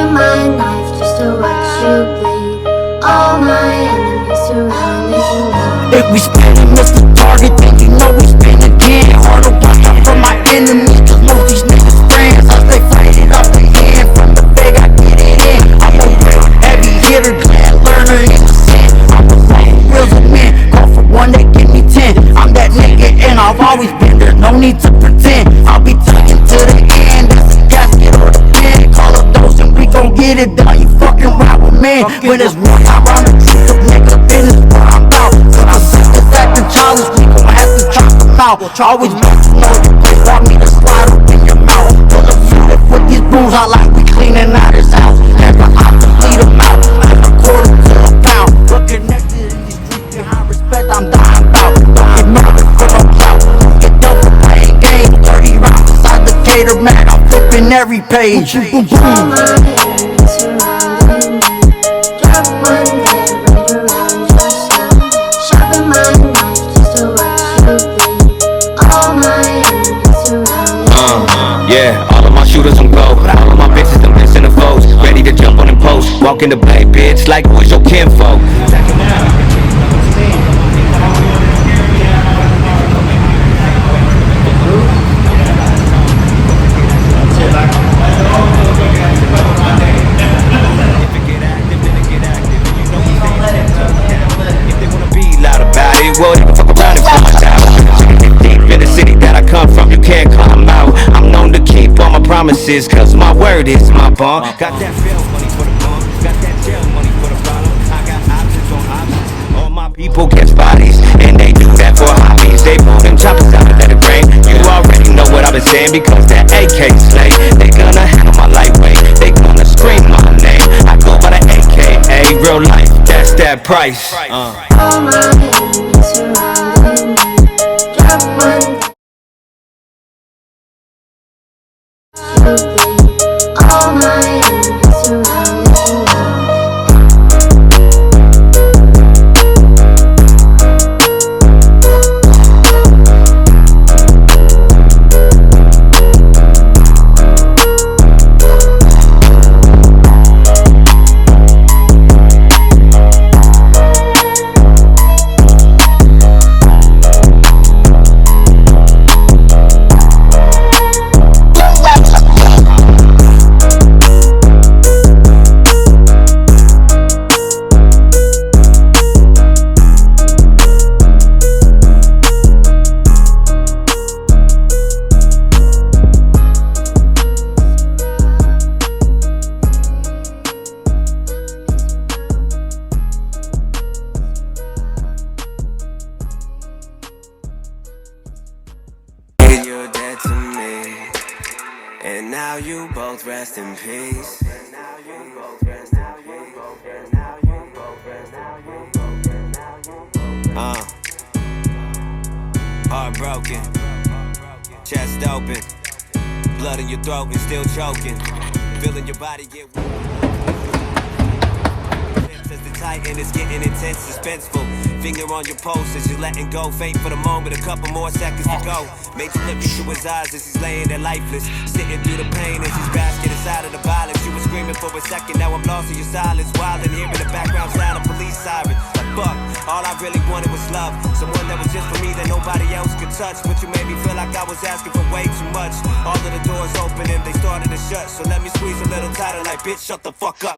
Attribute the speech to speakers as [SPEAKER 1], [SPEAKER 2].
[SPEAKER 1] Sharpen my knife just to watch you bleed. All my enemies surrounding you now.
[SPEAKER 2] If we spinning, miss the target, then you know we spin again. Hard to watch out for my enemies, cause most these niggas friends. I stay faded off the hand, from the bag I get it in. I'm a real heavy hitter, glad learner, innocent. I'm a real man, call for one, they give me 10. I'm that nigga and I've always been there, no need to pretend. I'll be tugging to the end, that's a gasket or the pen. Call up those and we gon' get it done, you fucking ride with me. When it's one time round the truth, the nigga business what I'm about. When I see this acting childish, we gon' have to chop them out. Always want to know your place, want me to slide up in your mouth. Full of unit with these booms, I like we cleaning out his house. Never out to bleed him out, like a quarter to a pound. But connected in these streets, behind respect, I'm dying about. Don't get murdered for no clout, don't get dealt for playing games. 30 rounds inside the cater, man, I'm flipping every page. Boom, boom, boom.
[SPEAKER 1] All my enemies surrounding me. Drop one there right around your side. Sharpen my knife just to watch you bleed. All my enemies surrounding me.
[SPEAKER 3] Yeah, all of my shooters on go. All of my bitches, them missing the foes. Ready to jump on them posts. Walk in the black bitch like who's your kinfolk. Well, they can fuck around and find out. Deep in the city that I come from, you can't climb out. I'm known to keep all my promises, cause my word is my bond. Got that bail money for the bomb, got that jail money for the problem. I got options on options. All my people catch bodies, and they do that for hobbies. They pull them choppers out and let it rain. You already know what I've been saying, because that AK slay. They gonna handle my lightweight, they gonna scream my name. I go by the AKA, real life, that's that price.
[SPEAKER 1] All my enemies surrounding me. Drop one you bleed. All my enemies surrounding you now.
[SPEAKER 4] You're dead to me, and now you both rest in peace. Heartbroken, chest open, blood in your throat and still choking, feeling your body get as the tighten is getting intense, suspenseful. Finger on your pulse as you're letting go. Faint for the moment, a couple more seconds to go. Made you look into his eyes as he's laying there lifeless, sitting through the pain as he's basking inside of the violence. You were screaming for a second, now I'm lost in your silence. Wild and hearing the background sound of police sirens. Like fuck, all I really wanted was love. Someone that was just for me that nobody else could touch. But you made me feel like I was asking for way too much. All of the doors open and they started to shut. So let me squeeze a little tighter like bitch, shut the fuck up.